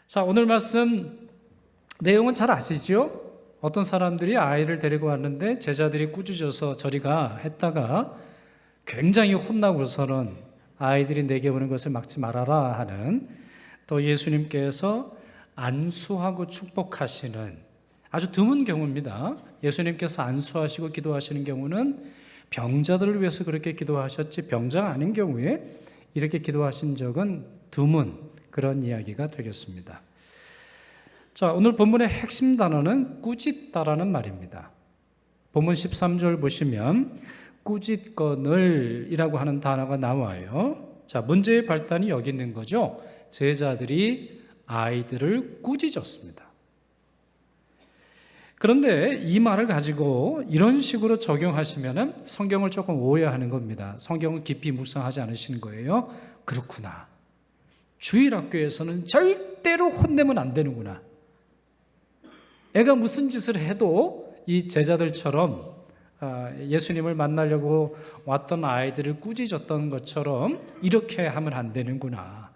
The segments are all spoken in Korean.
자, 오늘 말씀 내용은 잘 아시죠? 어떤 사람들이 아이를 데리고 왔는데 제자들이 꾸짖어서 저리 가 했다가 굉장히 혼나고서는 아이들이 내게 오는 것을 막지 말아라 하는, 또 예수님께서 안수하고 축복하시는 아주 드문 경우입니다. 예수님께서 안수하시고 기도하시는 경우는 병자들을 위해서 그렇게 기도하셨지 병자가 아닌 경우에 이렇게 기도하신 적은 드문 그런 이야기가 되겠습니다. 자, 오늘 본문의 핵심 단어는 꾸짖다라는 말입니다. 본문 13절 보시면 꾸짖거늘 이라고 하는 단어가 나와요. 자, 문제의 발단이 여기 있는 거죠. 제자들이 아이들을 꾸짖었습니다. 그런데 이 말을 가지고 이런 식으로 적용하시면 성경을 조금 오해하는 겁니다. 성경을 깊이 묵상하지 않으시는 거예요. 그렇구나. 주일학교에서는 절대로 혼내면 안 되는구나. 애가 무슨 짓을 해도 이 제자들처럼 예수님을 만나려고 왔던 아이들을 꾸짖었던 것처럼 이렇게 하면 안 되는구나.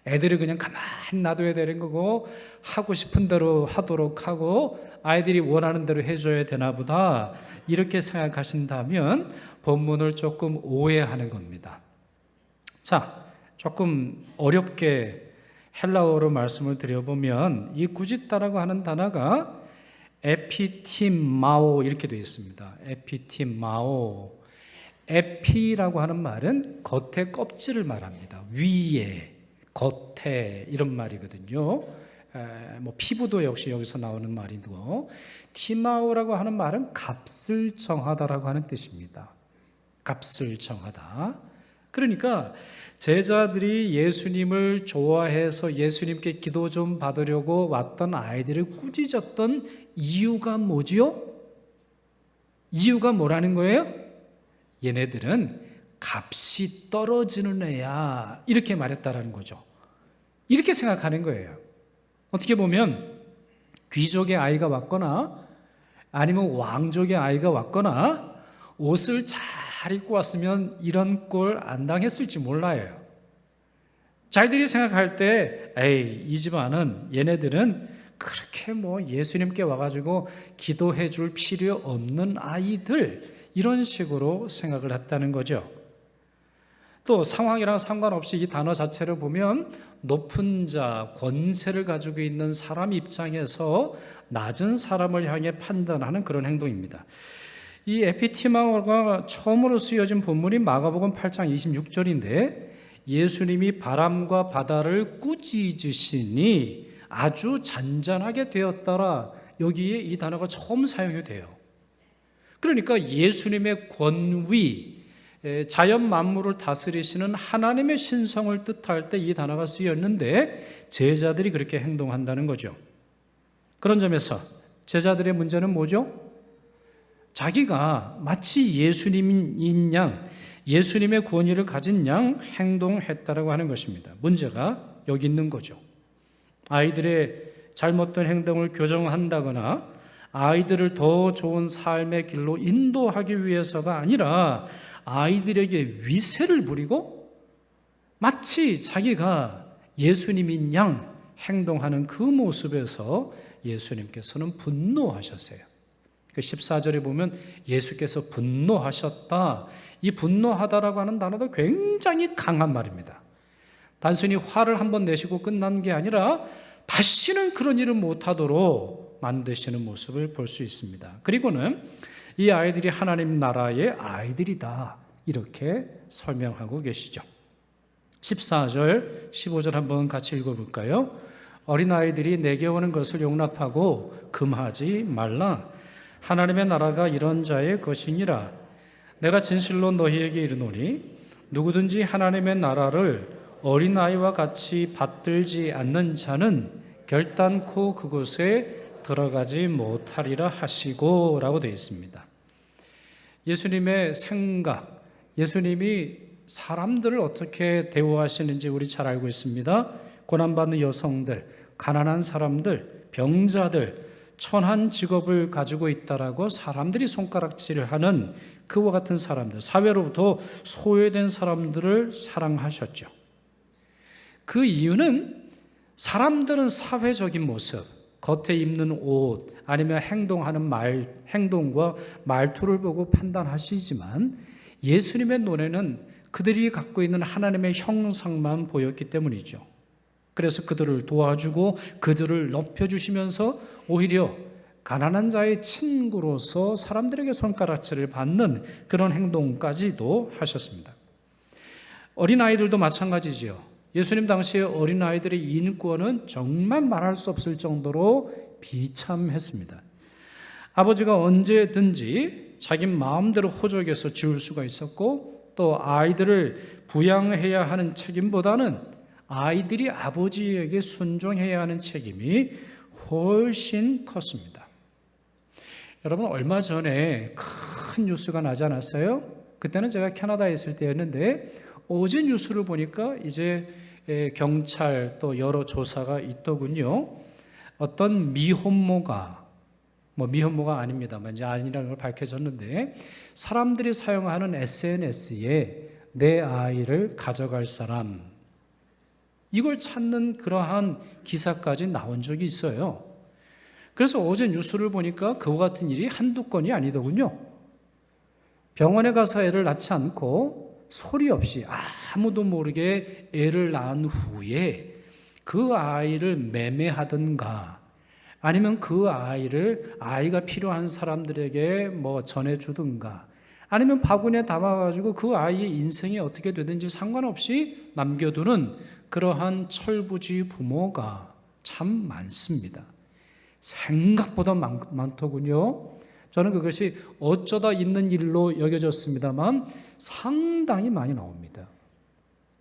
애들이 그냥 가만히 놔둬야 되는 거고 하고 싶은 대로 하도록 하고 아이들이 원하는 대로 해줘야 되나 보다, 이렇게 생각하신다면 본문을 조금 오해하는 겁니다. 자, 조금 어렵게 헬라어로 말씀을 드려보면 이 꾸짖다라고 하는 단어가 에피팀마오 이렇게 되어 있습니다. 에피팀마오. 에피라고 하는 말은 겉에 껍질을 말합니다. 위에, 겉에 이런 말이거든요. 피부도 역시 여기서 나오는 말이고, 티마오라고 하는 말은 값을 정하다라고 하는 뜻입니다. 값을 정하다. 그러니까 제자들이 예수님을 좋아해서 예수님께 기도 좀 받으려고 왔던 아이들을 꾸짖었던 이유가 뭐지요? 이유가 뭐라는 거예요? 얘네들은 값이 떨어지는 애야, 이렇게 말했다라는 거죠. 이렇게 생각하는 거예요. 어떻게 보면 귀족의 아이가 왔거나 아니면 왕족의 아이가 왔거나 옷을 잘 입고 왔으면 이런 꼴 안 당했을지 몰라요. 자기들이 생각할 때 이 집안은, 얘네들은 그렇게 예수님께 와가지고 기도해 줄 필요 없는 아이들, 이런 식으로 생각을 했다는 거죠. 또 상황이랑 상관없이 이 단어 자체를 보면 높은 자, 권세를 가지고 있는 사람 입장에서 낮은 사람을 향해 판단하는 그런 행동입니다. 이 에피티마오가 처음으로 쓰여진 본문이 마가복음 8장 26절인데 예수님이 바람과 바다를 꾸짖으시니 아주 잔잔하게 되었더라, 여기에 이 단어가 처음 사용이 돼요. 그러니까 예수님의 권위, 자연 만물을 다스리시는 하나님의 신성을 뜻할 때 이 단어가 쓰였는데 제자들이 그렇게 행동한다는 거죠. 그런 점에서 제자들의 문제는 뭐죠? 자기가 마치 예수님인 양, 예수님의 권위를 가진 양 행동했다라고 하는 것입니다. 문제가 여기 있는 거죠. 아이들의 잘못된 행동을 교정한다거나 아이들을 더 좋은 삶의 길로 인도하기 위해서가 아니라 아이들에게 위세를 부리고 마치 자기가 예수님인 양 행동하는 그 모습에서 예수님께서는 분노하셨어요. 그 14절에 보면 예수께서 분노하셨다. 이 분노하다라고 하는 단어도 굉장히 강한 말입니다. 단순히 화를 한번 내시고 끝난 게 아니라 다시는 그런 일을 못하도록 만드시는 모습을 볼 수 있습니다. 그리고는 이 아이들이 하나님 나라의 아이들이다, 이렇게 설명하고 계시죠. 14절, 15절 한번 같이 읽어볼까요? 어린아이들이 내게 오는 것을 용납하고 금하지 말라. 하나님의 나라가 이런 자의 것이니라. 내가 진실로 너희에게 이르노니 누구든지 하나님의 나라를 어린아이와 같이 받들지 않는 자는 결단코 그곳에 들어가지 못하리라 하시고 라고 되어 있습니다. 예수님의 생각, 예수님이 사람들을 어떻게 대우하시는지 우리 잘 알고 있습니다. 고난받는 여성들, 가난한 사람들, 병자들, 천한 직업을 가지고 있다라고 사람들이 손가락질을 하는 그와 같은 사람들, 사회로부터 소외된 사람들을 사랑하셨죠. 그 이유는 사람들은 사회적인 모습, 겉에 입는 옷, 아니면 행동과 말투를 보고 판단하시지만 예수님의 눈에는 그들이 갖고 있는 하나님의 형상만 보였기 때문이죠. 그래서 그들을 도와주고 그들을 높여주시면서 오히려 가난한 자의 친구로서 사람들에게 손가락질을 받는 그런 행동까지도 하셨습니다. 어린아이들도 마찬가지지요. 예수님 당시에 어린아이들의 인권은 정말 말할 수 없을 정도로 비참했습니다. 아버지가 언제든지 자기 마음대로 호적에서 지울 수가 있었고, 또 아이들을 부양해야 하는 책임보다는 아이들이 아버지에게 순종해야 하는 책임이 훨씬 컸습니다. 여러분, 얼마 전에 큰 뉴스가 나지 않았어요? 그때는 제가 캐나다에 있을 때였는데 어제 뉴스를 보니까 이제 경찰 또 여러 조사가 있더군요. 어떤 미혼모가 아닙니다만 이제 아니라는 걸 밝혀졌는데, 사람들이 사용하는 SNS에 내 아이를 가져갈 사람, 이걸 찾는 그러한 기사까지 나온 적이 있어요. 그래서 어제 뉴스를 보니까 그와 같은 일이 한두 건이 아니더군요. 병원에 가서 애를 낳지 않고 소리 없이 아무도 모르게 애를 낳은 후에 그 아이를 매매하든가, 아니면 그 아이가 필요한 사람들에게 전해주든가, 아니면 바구니에 담아가지고 그 아이의 인생이 어떻게 되든지 상관없이 남겨두는 그러한 철부지 부모가 참 많습니다. 생각보다 많더군요. 저는 그것이 어쩌다 있는 일로 여겨졌습니다만 상당히 많이 나옵니다.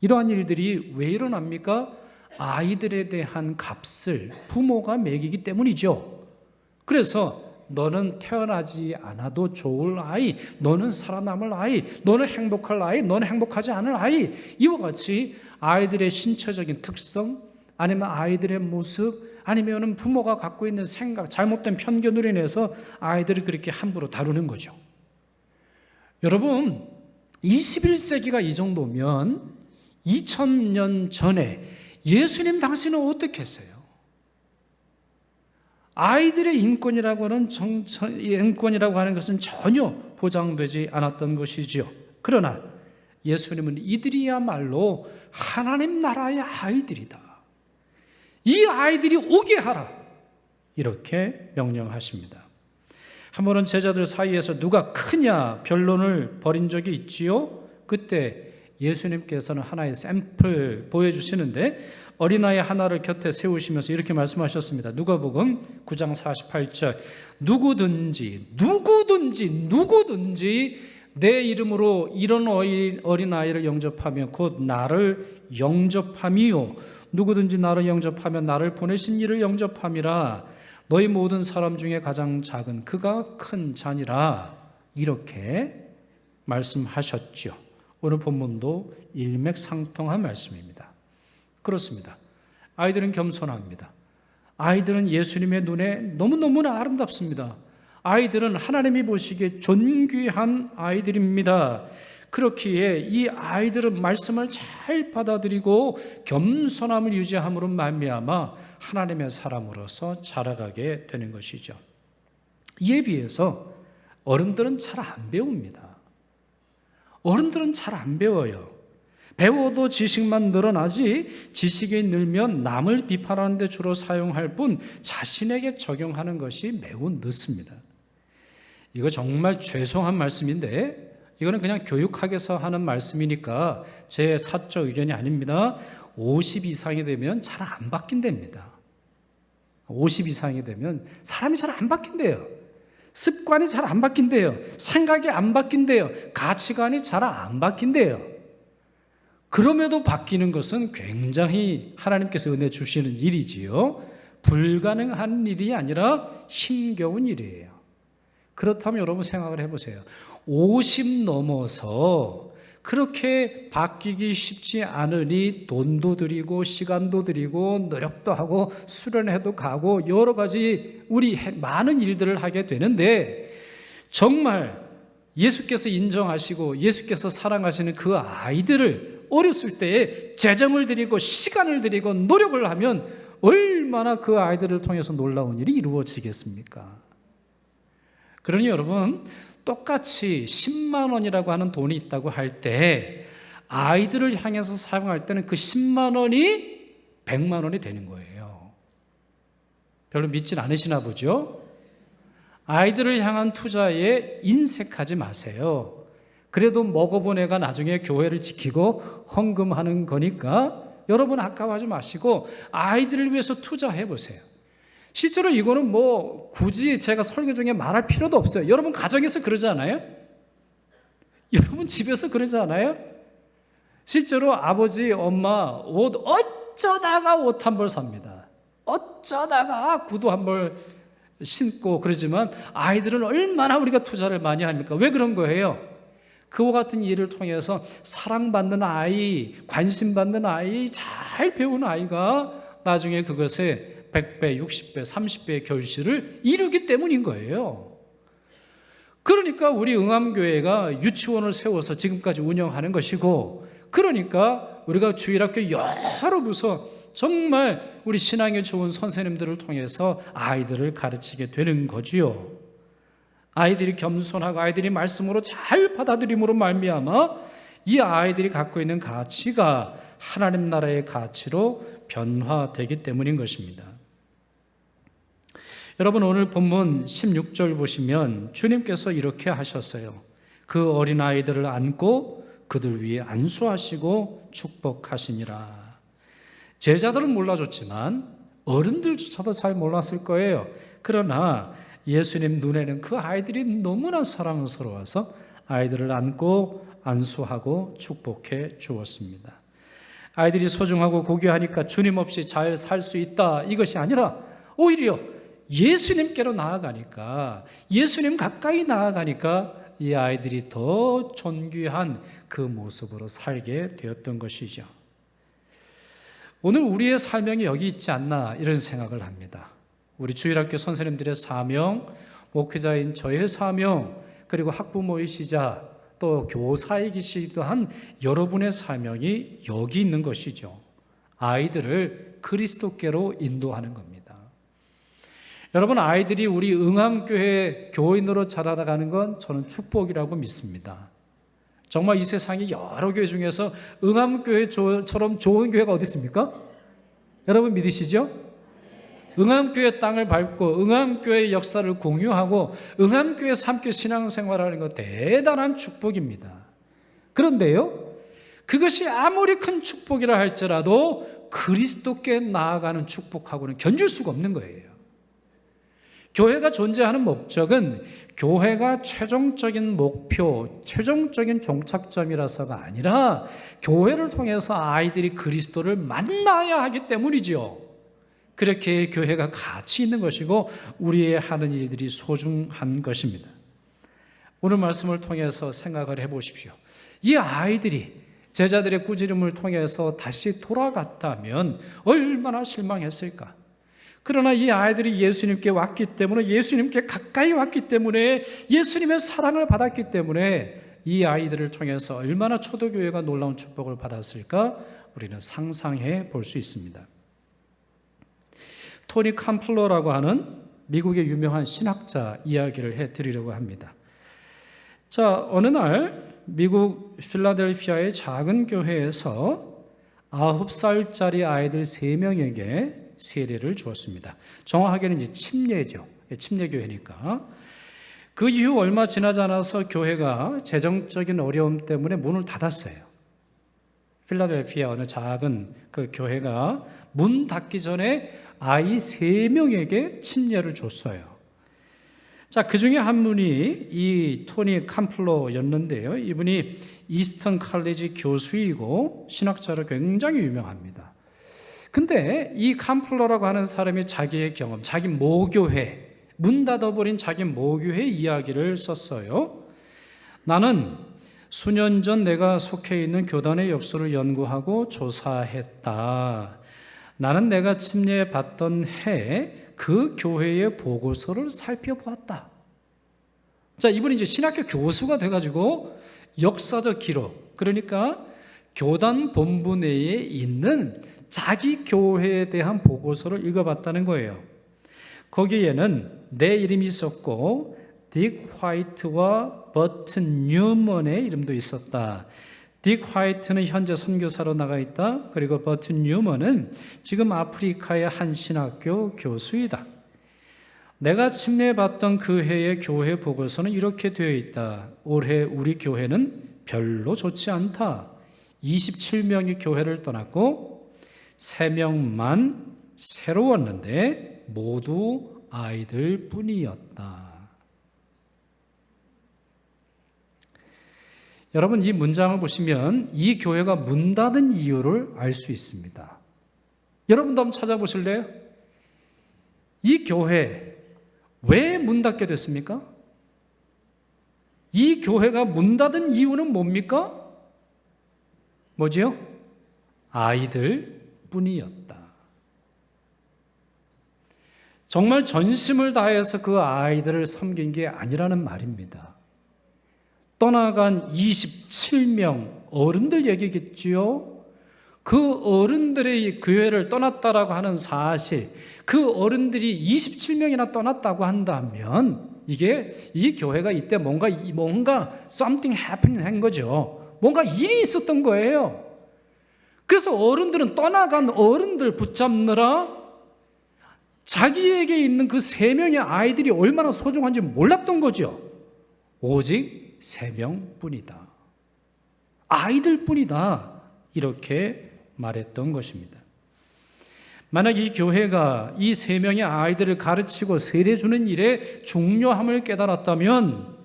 이러한 일들이 왜 일어납니까? 아이들에 대한 값을 부모가 매기기 때문이죠. 그래서 너는 태어나지 않아도 좋을 아이, 너는 살아남을 아이, 너는 행복할 아이, 너는 행복하지 않을 아이, 이와 같이 아이들의 신체적인 특성, 아니면 아이들의 모습, 아니면 부모가 갖고 있는 생각, 잘못된 편견으로 인해서 아이들을 그렇게 함부로 다루는 거죠. 여러분, 21세기가 이 정도면 2000년 전에 예수님 당시는 어떻게 했어요? 아이들의 인권이라고 하는 것은 전혀 보장되지 않았던 것이지요. 그러나 예수님은 이들이야말로 하나님 나라의 아이들이다, 이 아이들이 오게 하라, 이렇게 명령하십니다. 한 번은 제자들 사이에서 누가 크냐 변론을 벌인 적이 있지요. 그때 예수님께서는 하나의 샘플 보여주시는데 어린아이 하나를 곁에 세우시면서 이렇게 말씀하셨습니다. 누가복음 9장 48절, 누구든지 내 이름으로 이런 어린아이를 영접하면 곧 나를 영접함이요, 누구든지 나를 영접하면 나를 보내신 이를 영접함이라. 너희 모든 사람 중에 가장 작은 그가 큰 자니라, 이렇게 말씀하셨죠. 오늘 본문도 일맥상통한 말씀입니다. 그렇습니다. 아이들은 겸손합니다. 아이들은 예수님의 눈에 너무너무나 아름답습니다. 아이들은 하나님이 보시기에 존귀한 아이들입니다. 그렇기에 이 아이들은 말씀을 잘 받아들이고 겸손함을 유지함으로 말미암아 하나님의 사람으로서 자라가게 되는 것이죠. 이에 비해서 어른들은 잘 안 배웁니다. 어른들은 잘 안 배워요. 배워도 지식만 늘어나지, 지식이 늘면 남을 비판하는 데 주로 사용할 뿐 자신에게 적용하는 것이 매우 늦습니다. 이거 정말 죄송한 말씀인데, 이거는 그냥 교육학에서 하는 말씀이니까 제 사적 의견이 아닙니다. 50 이상이 되면 잘 안 바뀐답니다. 50 이상이 되면 사람이 잘 안 바뀐대요. 습관이 잘 안 바뀐대요. 생각이 안 바뀐대요. 가치관이 잘 안 바뀐대요. 그럼에도 바뀌는 것은 굉장히 하나님께서 은혜 주시는 일이지요. 불가능한 일이 아니라 힘겨운 일이에요. 그렇다면 여러분 생각을 해보세요. 50 넘어서 그렇게 바뀌기 쉽지 않으니 돈도 들이고 시간도 들이고 노력도 하고 수련회도 가고 여러 가지 우리 많은 일들을 하게 되는데, 정말 예수께서 인정하시고 예수께서 사랑하시는 그 아이들을 어렸을 때에 재정을 들이고 시간을 들이고 노력을 하면 얼마나 그 아이들을 통해서 놀라운 일이 이루어지겠습니까? 그러니 여러분, 똑같이 10만 원이라고 하는 돈이 있다고 할 때 아이들을 향해서 사용할 때는 그 10만 원이 100만 원이 되는 거예요. 별로 믿진 않으시나 보죠? 아이들을 향한 투자에 인색하지 마세요. 그래도 먹어본 애가 나중에 교회를 지키고 헌금하는 거니까 여러분 아까워하지 마시고 아이들을 위해서 투자해 보세요. 실제로 이거는 뭐 굳이 제가 설교 중에 말할 필요도 없어요. 여러분 가정에서 그러지 않아요? 여러분 집에서 그러지 않아요? 실제로 아버지, 엄마 옷 어쩌다가 옷 한 벌 삽니다. 어쩌다가 구두 한 벌 신고 그러지만 아이들은 얼마나 우리가 투자를 많이 합니까? 왜 그런 거예요? 그와 같은 일을 통해서 사랑받는 아이, 관심받는 아이, 잘 배운 아이가 나중에 그것에 100배, 60배, 30배의 결실을 이루기 때문인 거예요. 그러니까 우리 응암교회가 유치원을 세워서 지금까지 운영하는 것이고, 그러니까 우리가 주일학교 여러 부서 정말 우리 신앙에 좋은 선생님들을 통해서 아이들을 가르치게 되는 거지요. 아이들이 겸손하고 아이들이 말씀으로 잘 받아들임으로 말미암아 이 아이들이 갖고 있는 가치가 하나님 나라의 가치로 변화되기 때문인 것입니다. 여러분 오늘 본문 16절 보시면 주님께서 이렇게 하셨어요. 그 어린아이들을 안고 그들 위에 안수하시고 축복하시니라. 제자들은 몰라줬지만 어른들조차도 잘 몰랐을 거예요. 그러나 예수님 눈에는 그 아이들이 너무나 사랑스러워서 아이들을 안고 안수하고 축복해 주었습니다. 아이들이 소중하고 고귀하니까 주님 없이 잘 살 수 있다 이것이 아니라 오히려 예수님께로 나아가니까, 예수님 가까이 나아가니까 이 아이들이 더 존귀한 그 모습으로 살게 되었던 것이죠. 오늘 우리의 사명이 여기 있지 않나 이런 생각을 합니다. 우리 주일학교 선생님들의 사명, 목회자인 저의 사명, 그리고 학부모이시자 또 교사이기시기도 한 여러분의 사명이 여기 있는 것이죠. 아이들을 그리스도께로 인도하는 겁니다. 여러분 아이들이 우리 응암교회 교인으로 자라나가는 건 저는 축복이라고 믿습니다. 정말 이 세상에 여러 교회 중에서 응암교회처럼 좋은 교회가 어디 있습니까? 여러분 믿으시죠? 응암교회 땅을 밟고 응암교회의 역사를 공유하고 응암교회에서 함께 신앙생활하는 것 대단한 축복입니다. 그런데요, 그것이 아무리 큰 축복이라 할지라도 그리스도께 나아가는 축복하고는 견줄 수가 없는 거예요. 교회가 존재하는 목적은 교회가 최종적인 목표, 최종적인 종착점이라서가 아니라 교회를 통해서 아이들이 그리스도를 만나야 하기 때문이죠. 그렇게 교회가 가치 있는 것이고 우리의 하는 일들이 소중한 것입니다. 오늘 말씀을 통해서 생각을 해보십시오. 이 아이들이 제자들의 꾸지람을 통해서 다시 돌아갔다면 얼마나 실망했을까? 그러나 이 아이들이 예수님께 왔기 때문에, 예수님께 가까이 왔기 때문에, 예수님의 사랑을 받았기 때문에 이 아이들을 통해서 얼마나 초대교회가 놀라운 축복을 받았을까? 우리는 상상해 볼 수 있습니다. 토니 캄플러라고 하는 미국의 유명한 신학자 이야기를 해드리려고 합니다. 자, 어느 날 미국 필라델피아의 작은 교회에서 9살짜리 아이들 3명에게 세례를 주었습니다. 정확하게는 이제 침례죠. 침례교회니까. 그 이후 얼마 지나지 않아서 교회가 재정적인 어려움 때문에 문을 닫았어요. 필라델피아 어느 작은 그 교회가 문 닫기 전에 아이 3명에게 침례를 줬어요. 자, 그 중에 한 분이 이 토니 캄플러였는데요. 이분이 이스턴 칼리지 교수이고 신학자로 굉장히 유명합니다. 근데 이 캄플러라고 하는 사람이 자기의 경험, 자기 모교회, 문 닫아버린 자기 모교회 이야기를 썼어요. 나는 수년 전 내가 속해 있는 교단의 역사를 연구하고 조사했다. 나는 내가 침례받던 해 그 교회의 보고서를 살펴보았다. 자, 이분이 이제 신학교 교수가 돼가지고 역사적 기록, 그러니까 교단 본부 내에 있는 자기 교회에 대한 보고서를 읽어봤다는 거예요. 거기에는 내 이름이 있었고 딕 화이트와 버튼 뉴먼의 이름도 있었다. 딕 화이트는 현재 선교사로 나가 있다. 그리고 버튼 뉴먼은 지금 아프리카의 한 신학교 교수이다. 내가 침례받던 그 해의 교회 보고서는 이렇게 되어 있다. 올해 우리 교회는 별로 좋지 않다. 27명이 교회를 떠났고 3명만 새로웠는데 모두 아이들 뿐이었다. 여러분, 이 문장을 보시면 이 교회가 문 닫은 이유를 알 수 있습니다. 여러분도 한번 찾아보실래요? 이 교회 왜 문 닫게 됐습니까? 이 교회가 문 닫은 이유는 뭡니까? 뭐지요? 아이들 뿐이었다. 정말 전심을 다해서 그 아이들을 섬긴 게 아니라는 말입니다. 떠나간 27명 어른들 얘기겠지요. 그 어른들의 교회를 떠났다라고 하는 사실, 그 어른들이 27명이나 떠났다고 한다면 이게 이 교회가 이때 뭔가 something happening 한 거죠. 뭔가 일이 있었던 거예요. 그래서 어른들은 떠나간 어른들 붙잡느라 자기에게 있는 그 3명의 아이들이 얼마나 소중한지 몰랐던 거죠. 오직 3명뿐이다. 아이들뿐이다. 이렇게 말했던 것입니다. 만약 이 교회가 이 3명의 아이들을 가르치고 세례 주는 일의 중요함을 깨달았다면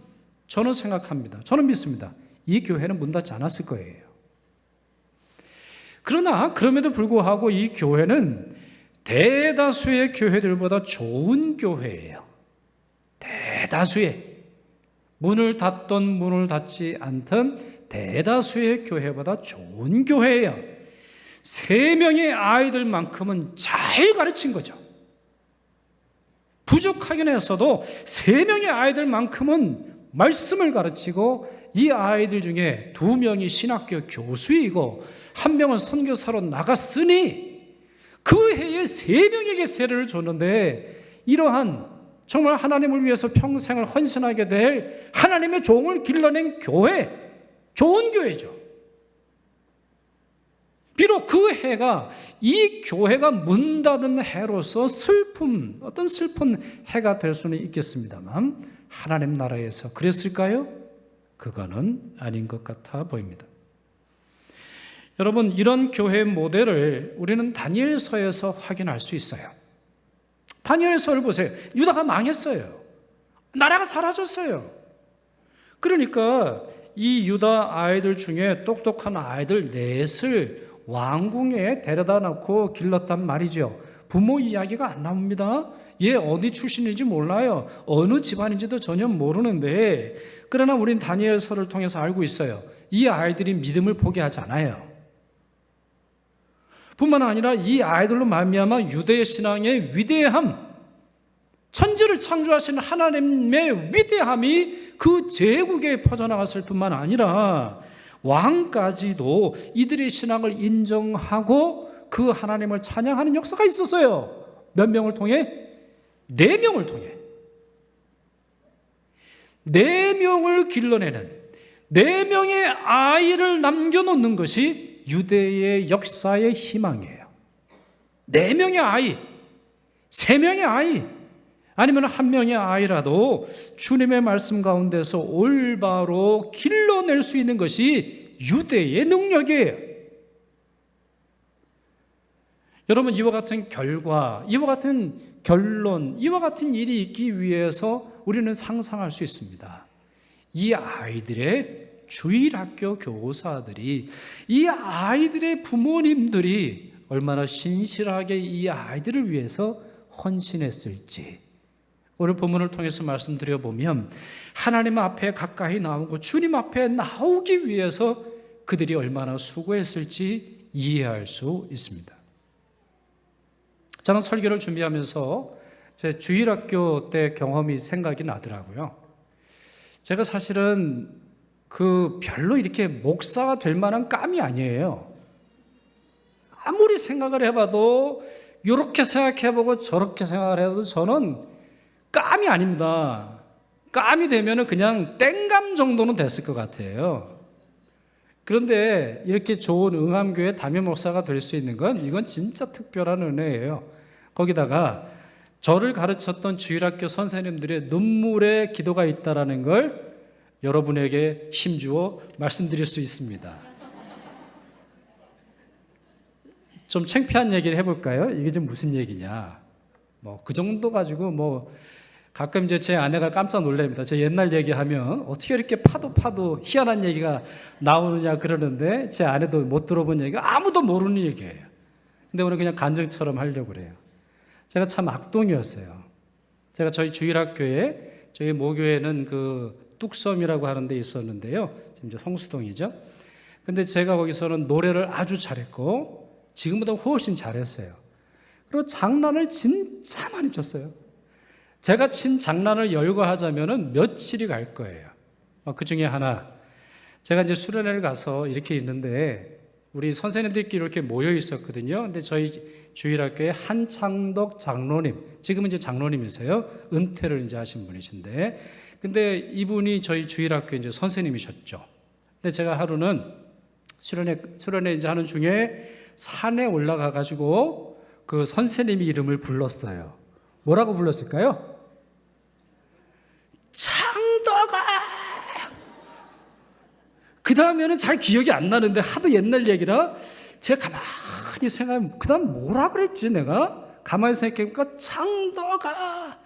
저는 생각합니다. 저는 믿습니다. 이 교회는 문 닫지 않았을 거예요. 그러나 그럼에도 불구하고 이 교회는 대다수의 교회들보다 좋은 교회예요. 대다수의 문을 닫던 문을 닫지 않던 대다수의 교회보다 좋은 교회예요. 3명의 아이들만큼은 잘 가르친 거죠. 부족하긴 했어도 3명의 아이들만큼은 말씀을 가르치고 이 아이들 중에 2명이 신학교 교수이고 1명은 선교사로 나갔으니 그 해에 3명에게 세례를 줬는데 이러한 정말 하나님을 위해서 평생을 헌신하게 될 하나님의 종을 길러낸 교회, 좋은 교회죠. 비록 그 해가 이 교회가 문 닫은 해로서 어떤 슬픈 해가 될 수는 있겠습니다만 하나님 나라에서 그랬을까요? 그거는 아닌 것 같아 보입니다. 여러분, 이런 교회 모델을 우리는 다니엘서에서 확인할 수 있어요. 다니엘서를 보세요. 유다가 망했어요. 나라가 사라졌어요. 그러니까 이 유다 아이들 중에 똑똑한 아이들 넷을 왕궁에 데려다 놓고 길렀단 말이죠. 부모 이야기가 안 나옵니다. 얘 어디 출신인지 몰라요. 어느 집안인지도 전혀 모르는데 그러나 우린 다니엘서를 통해서 알고 있어요. 이 아이들이 믿음을 포기하지 않아요. 뿐만 아니라 이 아이들로 말미암아 유대 신앙의 위대함, 천지를 창조하신 하나님의 위대함이 그 제국에 퍼져나갔을 뿐만 아니라 왕까지도 이들의 신앙을 인정하고 그 하나님을 찬양하는 역사가 있었어요. 몇 명을 통해? 4명을 통해. 4명을 길러내는 4명의 아이를 남겨놓는 것이 유대의 역사의 희망이에요. 4명의 아이, 3명의 아이, 아니면 1명의 아이라도 주님의 말씀 가운데서 올바로 길러낼 수 있는 것이 유대의 능력이에요. 여러분, 이와 같은 결과, 이와 같은 결론, 이와 같은 일이 있기 위해서 우리는 상상할 수 있습니다. 이 아이들의 주일학교 교사들이, 이 아이들의 부모님들이 얼마나 신실하게 이 아이들을 위해서 헌신했을지 오늘 본문을 통해서 말씀드려보면 하나님 앞에 가까이 나오고 주님 앞에 나오기 위해서 그들이 얼마나 수고했을지 이해할 수 있습니다. 저는 설교를 준비하면서 제 주일학교 때 경험이 생각이 나더라고요. 제가 사실은 별로 이렇게 목사가 될 만한 깜이 아니에요. 아무리 생각을 해봐도 이렇게 생각해보고 저렇게 생각을 해도 저는 깜이 아닙니다. 깜이 되면은 그냥 땡감 정도는 됐을 것 같아요. 그런데 이렇게 좋은 응암교회 담임 목사가 될 수 있는 건 이건 진짜 특별한 은혜예요. 거기다가 저를 가르쳤던 주일학교 선생님들의 눈물의 기도가 있다는 걸 여러분에게 힘주어 말씀드릴 수 있습니다. 좀 창피한 얘기를 해볼까요? 이게 지금 무슨 얘기냐? 뭐 그 정도 가지고 뭐 가끔 이제 제 아내가 깜짝 놀랍니다. 제 옛날 얘기하면 어떻게 이렇게 파도 희한한 얘기가 나오느냐 그러는데 제 아내도 못 들어본 얘기가 아무도 모르는 얘기예요. 근데 오늘 그냥 간증처럼 하려고 그래요. 제가 참 악동이었어요. 제가 저희 주일학교에 저희 모교에는 그 뚝섬이라고 하는 데 있었는데요. 지금 이제 성수동이죠. 근데 제가 거기서는 노래를 아주 잘했고 지금보다 훨씬 잘했어요. 그리고 장난을 진짜 많이 쳤어요. 제가 친 장난을 열거하자면은 며칠이 갈 거예요. 그 중에 하나, 제가 이제 수련회를 가서 이렇게 있는데 우리 선생님들끼리 이렇게 모여 있었거든요. 근데 저희 주일학교에 한창덕 장로님, 지금은 이제 장로님이세요. 은퇴를 이제 하신 분이신데, 근데 이분이 저희 주일학교 이제 선생님이셨죠. 근데 제가 하루는 수련회 이제 하는 중에 산에 올라가 가지고 그 선생님 이름을 불렀어요. 뭐라고 불렀을까요? 창덕아! 그 다음에는 잘 기억이 안 나는데 하도 옛날 얘기라 제가 가만히 생각하면 그 다음 뭐라 그랬지 내가? 가만히 생각해보니까 창덕아!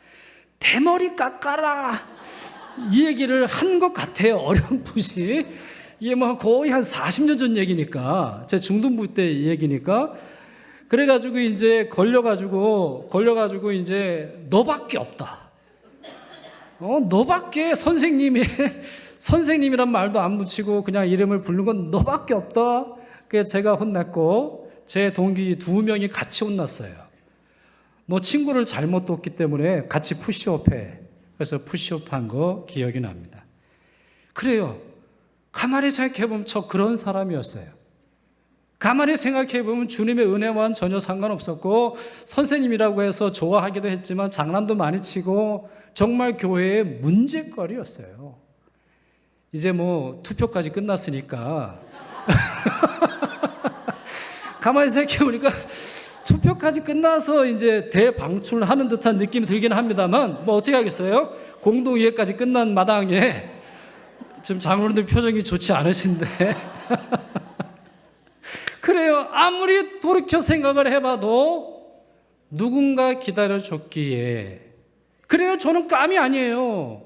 대머리 깎아라! 이 얘기를 한 것 같아요. 어렴풋이. 이게 뭐 거의 한 40년 전 얘기니까, 제 중등부 때 얘기니까. 그래가지고 이제 걸려가지고 이제 너밖에 없다. 너밖에 선생님이란 말도 안 붙이고 그냥 이름을 부른 건 너밖에 없다. 그래서 제가 혼났고 제 동기 2명이 같이 혼났어요. 너 친구를 잘못 뒀기 때문에 같이 푸시업해. 그래서 푸시업한 거 기억이 납니다. 그래요. 가만히 생각해보면 저 그런 사람이었어요. 가만히 생각해보면 주님의 은혜와는 전혀 상관없었고 선생님이라고 해서 좋아하기도 했지만 장난도 많이 치고 정말 교회의 문제거리였어요. 이제 뭐 투표까지 끝났으니까 가만히 생각해보니까 투표까지 끝나서 이제 대방출하는 듯한 느낌이 들긴 합니다만 뭐 어떻게 하겠어요? 공동의회까지 끝난 마당에 지금 장로님들 표정이 좋지 않으신데 그래요. 아무리 돌이켜 생각을 해봐도 누군가 기다려줬기에 그래요. 저는 깜이 아니에요.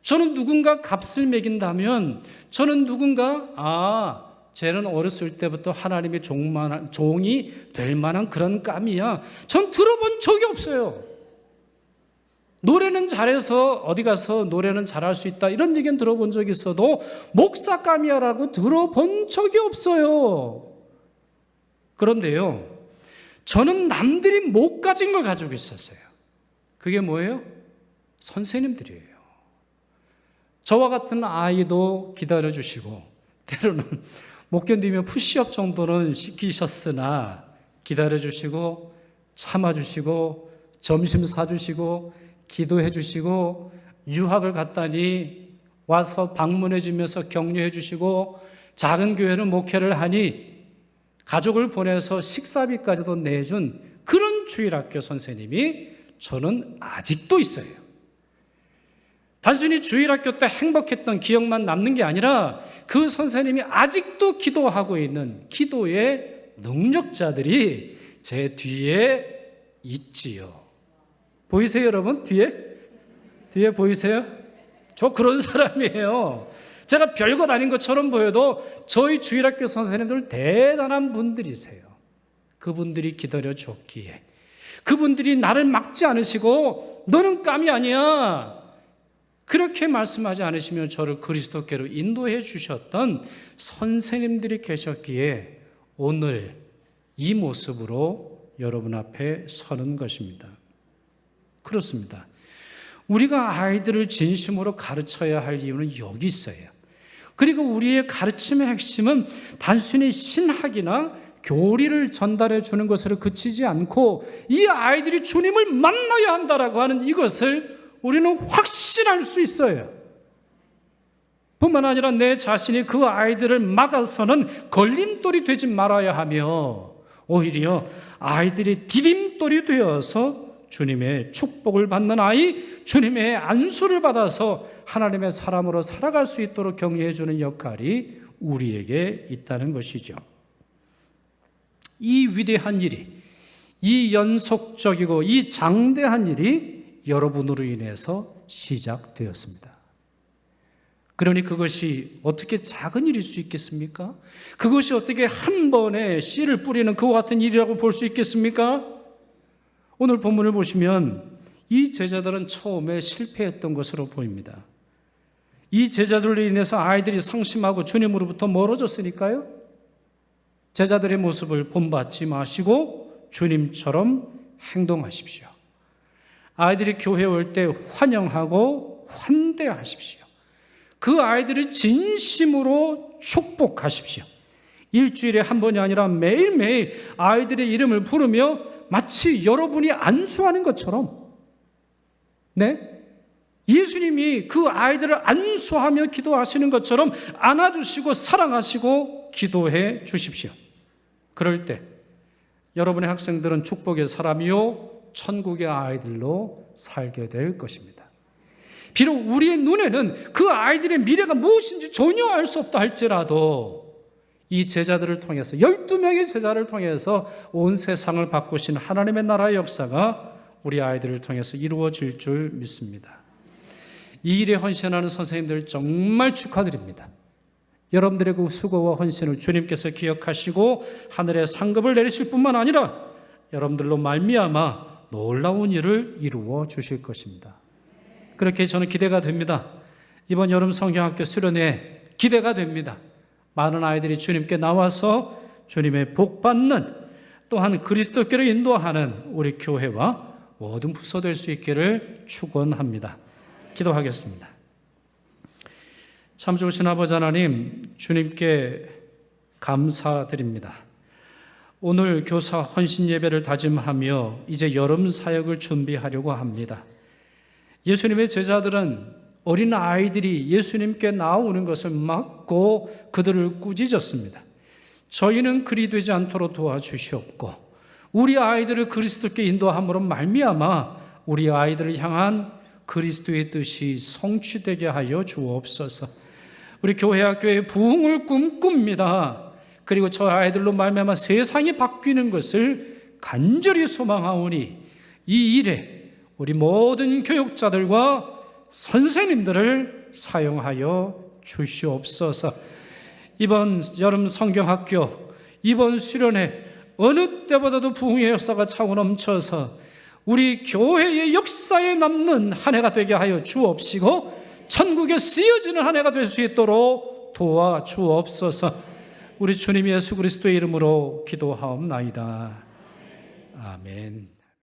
저는 누군가 값을 매긴다면 저는 누군가 쟤는 어렸을 때부터 하나님의 종이 될 만한 그런 깜이야. 전 들어본 적이 없어요. 노래는 잘해서 어디 가서 노래는 잘할 수 있다 이런 얘기는 들어본 적이 있어도 목사감이야라고 들어본 적이 없어요. 그런데요, 저는 남들이 못 가진 걸 가지고 있었어요. 그게 뭐예요? 선생님들이에요. 저와 같은 아이도 기다려주시고 때로는 못 견디면 푸시업 정도는 시키셨으나 기다려주시고 참아주시고 점심 사주시고 기도해주시고 유학을 갔다니 와서 방문해주면서 격려해주시고 작은 교회를 목회를 하니 가족을 보내서 식사비까지도 내준 그런 주일학교 선생님이 저는 아직도 있어요. 단순히 주일학교 때 행복했던 기억만 남는 게 아니라 그 선생님이 아직도 기도하고 있는 기도의 능력자들이 제 뒤에 있지요. 보이세요, 여러분? 뒤에 보이세요? 저 그런 사람이에요. 제가 별것 아닌 것처럼 보여도 저희 주일학교 선생님들 대단한 분들이세요. 그분들이 기다려줬기에 그분들이 나를 막지 않으시고 너는 깜이 아니야 그렇게 말씀하지 않으시면 저를 그리스도께로 인도해 주셨던 선생님들이 계셨기에 오늘 이 모습으로 여러분 앞에 서는 것입니다. 그렇습니다. 우리가 아이들을 진심으로 가르쳐야 할 이유는 여기 있어요. 그리고 우리의 가르침의 핵심은 단순히 신학이나 교리를 전달해 주는 것으로 그치지 않고 이 아이들이 주님을 만나야 한다라고 하는 이것을 우리는 확신할 수 있어요. 뿐만 아니라 내 자신이 그 아이들을 막아서는 걸림돌이 되지 말아야 하며 오히려 아이들이 디딤돌이 되어서 주님의 축복을 받는 아이, 주님의 안수를 받아서 하나님의 사람으로 살아갈 수 있도록 격려해 주는 역할이 우리에게 있다는 것이죠. 이 위대한 일이, 이 연속적이고 이 장대한 일이 여러분으로 인해서 시작되었습니다. 그러니 그것이 어떻게 작은 일일 수 있겠습니까? 그것이 어떻게 한 번에 씨를 뿌리는 그와 같은 일이라고 볼 수 있겠습니까? 오늘 본문을 보시면 이 제자들은 처음에 실패했던 것으로 보입니다. 이 제자들로 인해서 아이들이 상심하고 주님으로부터 멀어졌으니까요. 제자들의 모습을 본받지 마시고 주님처럼 행동하십시오. 아이들이 교회에 올 때 환영하고 환대하십시오. 그 아이들을 진심으로 축복하십시오. 일주일에 한 번이 아니라 매일매일 아이들의 이름을 부르며 마치 여러분이 안수하는 것처럼, 예수님이 그 아이들을 안수하며 기도하시는 것처럼 안아주시고 사랑하시고 기도해 주십시오. 그럴 때 여러분의 학생들은 축복의 사람이요 천국의 아이들로 살게 될 것입니다. 비록 우리의 눈에는 그 아이들의 미래가 무엇인지 전혀 알 수 없다 할지라도 이 제자들을 통해서 12명의 제자를 통해서 온 세상을 바꾸신 하나님의 나라의 역사가 우리 아이들을 통해서 이루어질 줄 믿습니다. 이 일에 헌신하는 선생님들 정말 축하드립니다. 여러분들의 그 수고와 헌신을 주님께서 기억하시고 하늘의 상급을 내리실 뿐만 아니라 여러분들로 말미암아 놀라운 일을 이루어 주실 것입니다. 그렇게 저는 기대가 됩니다. 이번 여름 성경학교 수련회 기대가 됩니다. 많은 아이들이 주님께 나와서 주님의 복 받는, 또한 그리스도께로 인도하는 우리 교회와 모든 부서 될 수 있기를 축원합니다. 기도하겠습니다. 참 좋으신 아버지 하나님, 주님께 감사드립니다. 오늘 교사 헌신 예배를 다짐하며 이제 여름 사역을 준비하려고 합니다. 예수님의 제자들은 어린 아이들이 예수님께 나오는 것을 막고 그들을 꾸짖었습니다. 저희는 그리 되지 않도록 도와주시옵고 우리 아이들을 그리스도께 인도함으로 말미암아 우리 아이들을 향한 그리스도의 뜻이 성취되게 하여 주옵소서. 우리 교회 학교의 부흥을 꿈꿉니다. 그리고 저 아이들로 말미암아 세상이 바뀌는 것을 간절히 소망하오니 이 일에 우리 모든 교육자들과 선생님들을 사용하여 주시옵소서. 이번 여름 성경학교, 이번 수련회 어느 때보다도 부흥의 역사가 차고 넘쳐서 우리 교회의 역사에 남는 한 해가 되게 하여 주옵시고 천국에 쓰여지는 한 해가 될 수 있도록 도와주옵소서. 우리 주님 예수 그리스도의 이름으로 기도하옵나이다. 아멘.